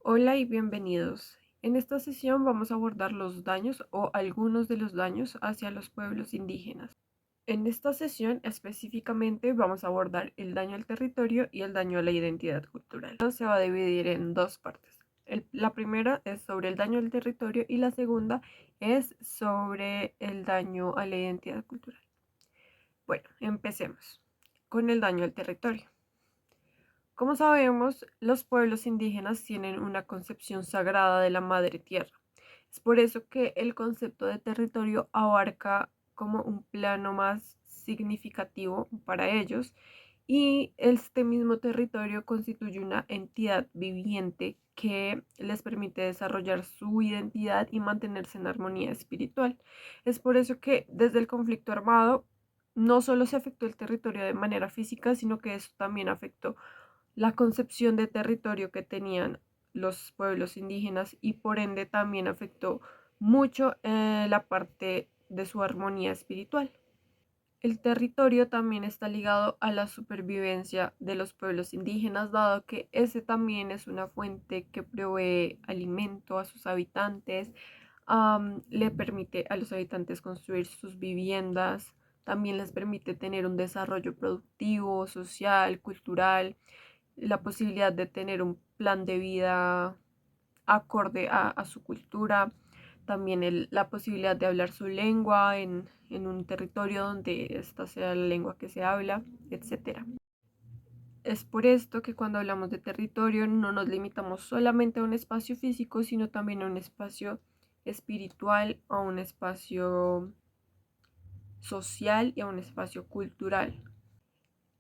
Hola y bienvenidos. En esta sesión vamos a abordar los daños o algunos de los daños hacia los pueblos indígenas. En esta sesión específicamente vamos a abordar el daño al territorio y el daño a la identidad cultural. Esto se va a dividir en dos partes. La primera es sobre el daño al territorio y la segunda es sobre el daño a la identidad cultural. Bueno, empecemos con el daño al territorio. Como sabemos, los pueblos indígenas tienen una concepción sagrada de la madre tierra. Es por eso que el concepto de territorio abarca como un plano más significativo para ellos y este mismo territorio constituye una entidad viviente que les permite desarrollar su identidad y mantenerse en armonía espiritual. Es por eso que desde el conflicto armado no solo se afectó el territorio de manera física, sino que esto también afectó la concepción de territorio que tenían los pueblos indígenas y por ende también afectó mucho la parte de su armonía espiritual. El territorio también está ligado a la supervivencia de los pueblos indígenas, dado que ese también es una fuente que provee alimento a sus habitantes, le permite a los habitantes construir sus viviendas, también les permite tener un desarrollo productivo, social, cultural, la posibilidad de tener un plan de vida acorde a su cultura, también la posibilidad de hablar su lengua en un territorio donde esta sea la lengua que se habla, etcétera. Es por esto que cuando hablamos de territorio no nos limitamos solamente a un espacio físico, sino también a un espacio espiritual, a un espacio social y a un espacio cultural.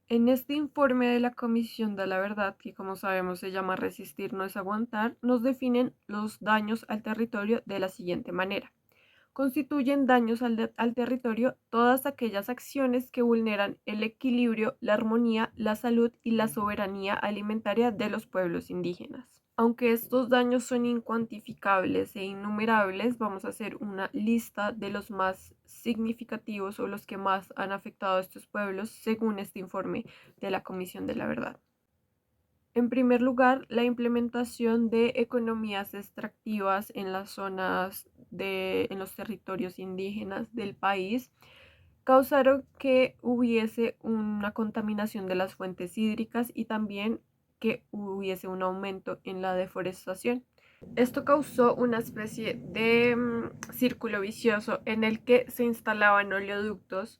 En este informe de la Comisión de la Verdad, que como sabemos se llama Resistir no es aguantar, nos definen los daños al territorio de la siguiente manera. Constituyen daños al territorio todas aquellas acciones que vulneran el equilibrio, la armonía, la salud y la soberanía alimentaria de los pueblos indígenas. Aunque estos daños son incuantificables e innumerables, vamos a hacer una lista de los más significativos o los que más han afectado a estos pueblos según este informe de la Comisión de la Verdad. En primer lugar, la implementación de economías extractivas en las zonas en los territorios indígenas del país causaron que hubiese una contaminación de las fuentes hídricas y también que hubiese un aumento en la deforestación. Esto causó una especie de círculo vicioso en el que se instalaban oleoductos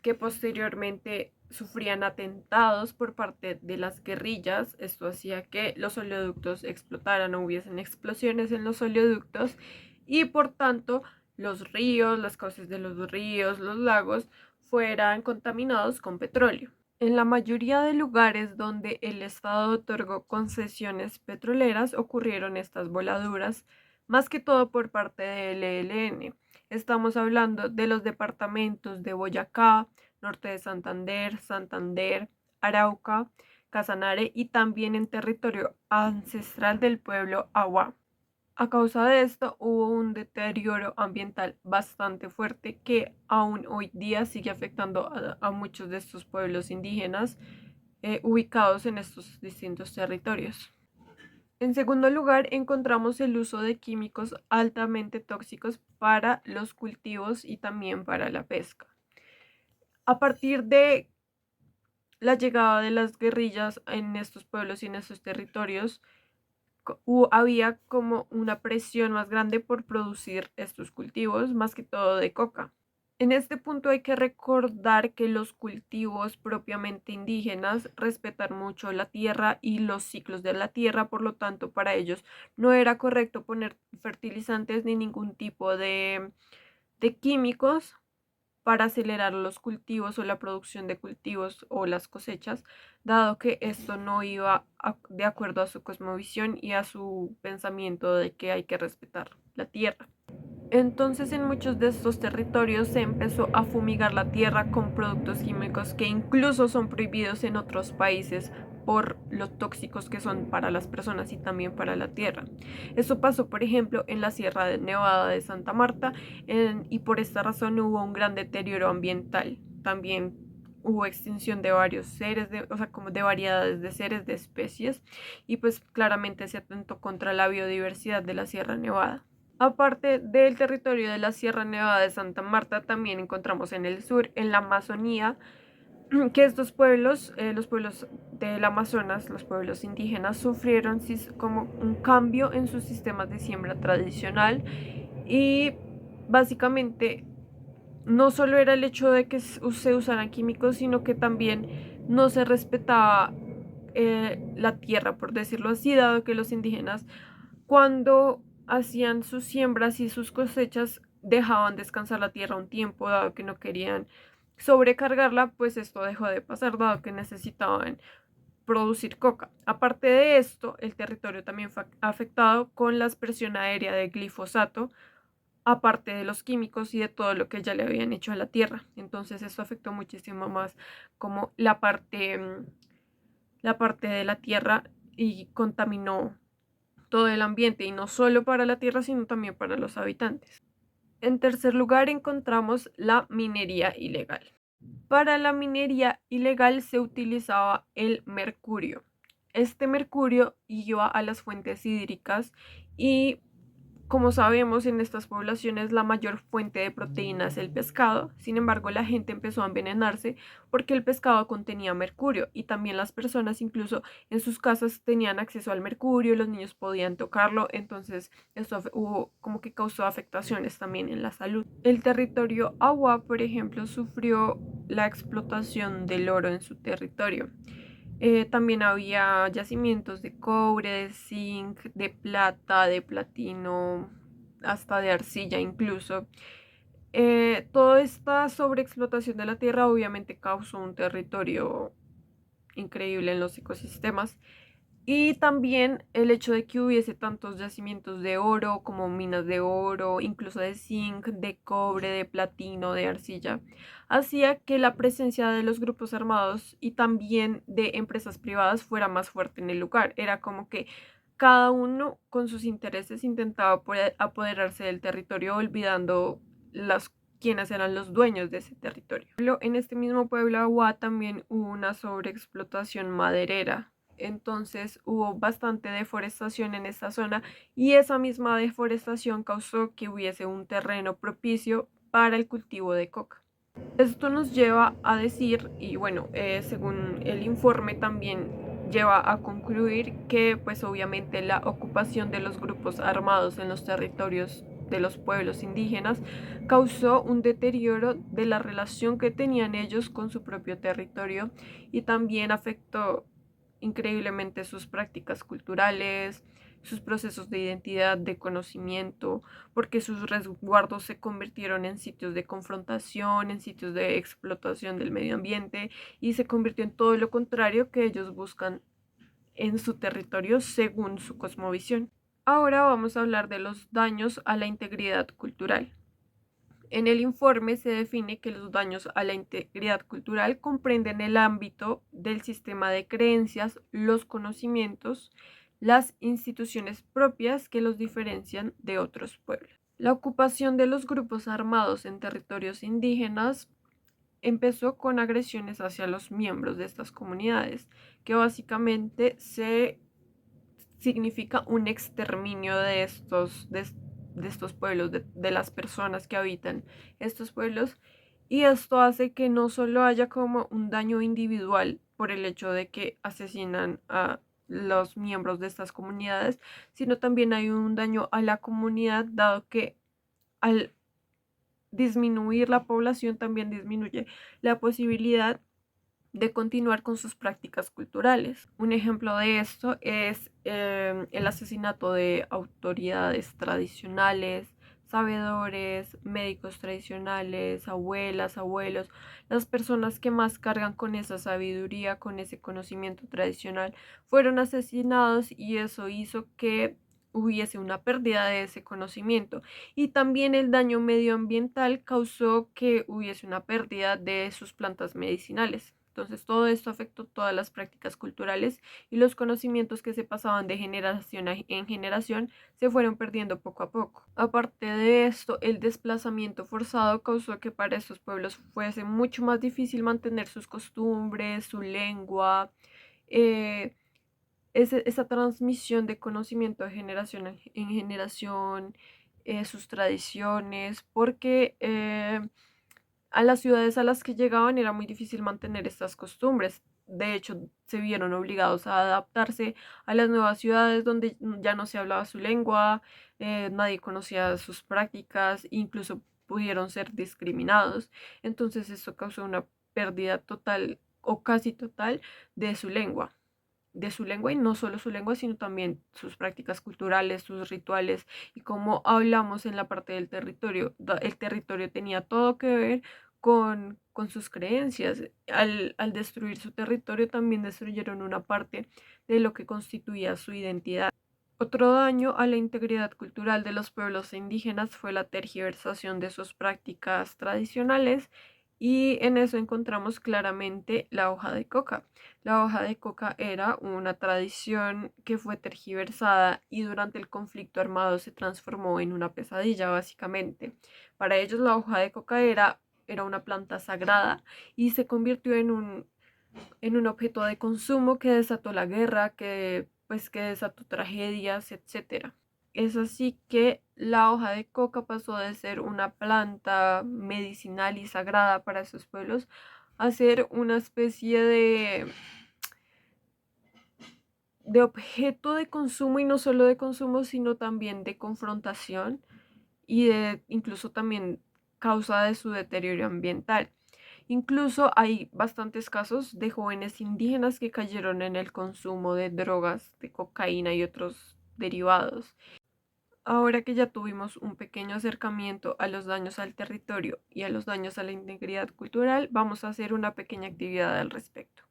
que posteriormente sufrían atentados por parte de las guerrillas. Esto hacía que los oleoductos explotaran o hubiesen explosiones en los oleoductos y por tanto los ríos, las cauces de los ríos, los lagos fueran contaminados con petróleo. En la mayoría de lugares donde el Estado otorgó concesiones petroleras ocurrieron estas voladuras, más que todo por parte del ELN. Estamos hablando de los departamentos de Boyacá, Norte de Santander, Santander, Arauca, Casanare y también en territorio ancestral del pueblo Agua. A causa de esto hubo un deterioro ambiental bastante fuerte que aún hoy día sigue afectando a muchos de estos pueblos indígenas ubicados en estos distintos territorios. En segundo lugar, encontramos el uso de químicos altamente tóxicos para los cultivos y también para la pesca. A partir de la llegada de las guerrillas en estos pueblos y en estos territorios, había como una presión más grande por producir estos cultivos, más que todo de coca. En este punto hay que recordar que los cultivos propiamente indígenas respetan mucho la tierra y los ciclos de la tierra, por lo tanto para ellos no era correcto poner fertilizantes ni ningún tipo de químicos para acelerar los cultivos o la producción de cultivos o las cosechas, dado que esto no iba de acuerdo a su cosmovisión y a su pensamiento de que hay que respetar la tierra. Entonces en muchos de estos territorios se empezó a fumigar la tierra con productos químicos que incluso son prohibidos en otros países por los tóxicos que son para las personas y también para la tierra. Eso pasó, por ejemplo, en la Sierra de Nevada de Santa Marta y por esta razón hubo un gran deterioro ambiental. También hubo extinción de varios seres, o sea, como de variedades de seres, de especies, y pues claramente se atentó contra la biodiversidad de la Sierra Nevada. Aparte del territorio de la Sierra Nevada de Santa Marta, también encontramos en el sur, en la Amazonía, que estos pueblos, los pueblos del Amazonas, los pueblos indígenas, sufrieron como un cambio en sus sistemas de siembra tradicional y básicamente no solo era el hecho de que se usaran químicos, sino que también no se respetaba la tierra, por decirlo así, dado que los indígenas cuando hacían sus siembras y sus cosechas dejaban descansar la tierra un tiempo, dado que no querían sobrecargarla, pues esto dejó de pasar, dado que necesitaban producir coca. Aparte de esto, el territorio también fue afectado con la aspersión aérea de glifosato, aparte de los químicos y de todo lo que ya le habían hecho a la tierra. Entonces esto afectó muchísimo más como la parte de la tierra y contaminó todo el ambiente y no solo para la tierra, sino también para los habitantes. En tercer lugar encontramos la minería ilegal. Para la minería ilegal se utilizaba el mercurio. Este mercurio iba a las fuentes hídricas y, como sabemos, en estas poblaciones la mayor fuente de proteína es el pescado. Sin embargo, la gente empezó a envenenarse porque el pescado contenía mercurio y también las personas incluso en sus casas tenían acceso al mercurio, los niños podían tocarlo, entonces esto hubo como que causó afectaciones también en la salud. El territorio Agua, por ejemplo, sufrió la explotación del oro en su territorio. También había yacimientos de cobre, de zinc, de plata, de platino, hasta de arcilla incluso. Toda esta sobreexplotación de la tierra obviamente causó un territorio increíble en los ecosistemas. Y también el hecho de que hubiese tantos yacimientos de oro como minas de oro, incluso de zinc, de cobre, de platino, de arcilla, hacía que la presencia de los grupos armados y también de empresas privadas fuera más fuerte en el lugar. Era como que cada uno con sus intereses intentaba apoderarse del territorio, olvidando quienes eran los dueños de ese territorio. En este mismo pueblo Agua también hubo una sobreexplotación maderera. Entonces hubo bastante deforestación en esta zona y esa misma deforestación causó que hubiese un terreno propicio para el cultivo de coca. Esto nos lleva a decir, y bueno, según el informe también lleva a concluir que pues obviamente la ocupación de los grupos armados en los territorios de los pueblos indígenas causó un deterioro de la relación que tenían ellos con su propio territorio y también afectó increíblemente sus prácticas culturales, sus procesos de identidad, de conocimiento, porque sus resguardos se convirtieron en sitios de confrontación, en sitios de explotación del medio ambiente y se convirtió en todo lo contrario que ellos buscan en su territorio según su cosmovisión. Ahora vamos a hablar de los daños a la integridad cultural. En el informe se define que los daños a la integridad cultural comprenden el ámbito del sistema de creencias, los conocimientos, las instituciones propias que los diferencian de otros pueblos. La ocupación de los grupos armados en territorios indígenas empezó con agresiones hacia los miembros de estas comunidades, que básicamente significa un exterminio de estos pueblos, de las personas que habitan estos pueblos. Y esto hace que no solo haya como un daño individual por el hecho de que asesinan a los miembros de estas comunidades, sino también hay un daño a la comunidad, dado que al disminuir la población también disminuye la posibilidad de continuar con sus prácticas culturales. Un ejemplo de esto es el asesinato de autoridades tradicionales, sabedores, médicos tradicionales, abuelas, abuelos, las personas que más cargan con esa sabiduría, con ese conocimiento tradicional, fueron asesinados y eso hizo que hubiese una pérdida de ese conocimiento. Y también el daño medioambiental causó que hubiese una pérdida de sus plantas medicinales. Entonces todo esto afectó todas las prácticas culturales y los conocimientos que se pasaban de generación en generación se fueron perdiendo poco a poco. Aparte de esto, el desplazamiento forzado causó que para estos pueblos fuese mucho más difícil mantener sus costumbres, su lengua, eh, esa transmisión de conocimiento de generación en generación, sus tradiciones, porque a las ciudades a las que llegaban era muy difícil mantener estas costumbres. De hecho, se vieron obligados a adaptarse a las nuevas ciudades donde ya no se hablaba su lengua, nadie conocía sus prácticas, incluso pudieron ser discriminados. Entonces, esto causó una pérdida total o casi total de su lengua y no solo su lengua, sino también sus prácticas culturales, sus rituales y como hablamos en la parte del territorio. El territorio tenía todo que ver con sus creencias. Al destruir su territorio también destruyeron una parte de lo que constituía su identidad. Otro daño a la integridad cultural de los pueblos indígenas fue la tergiversación de sus prácticas tradicionales y en eso encontramos claramente la hoja de coca. La hoja de coca era una tradición que fue tergiversada y durante el conflicto armado se transformó en una pesadilla, básicamente. Para ellos la hoja de coca era una planta sagrada y se convirtió en un objeto de consumo que desató la guerra, que desató tragedias, etcétera. Es así que la hoja de coca pasó de ser una planta medicinal y sagrada para esos pueblos a ser una especie de objeto de consumo y no solo de consumo, sino también de confrontación y de incluso también causa de su deterioro ambiental. Incluso hay bastantes casos de jóvenes indígenas que cayeron en el consumo de drogas, de cocaína y otros derivados. Ahora que ya tuvimos un pequeño acercamiento a los daños al territorio y a los daños a la integridad cultural, vamos a hacer una pequeña actividad al respecto.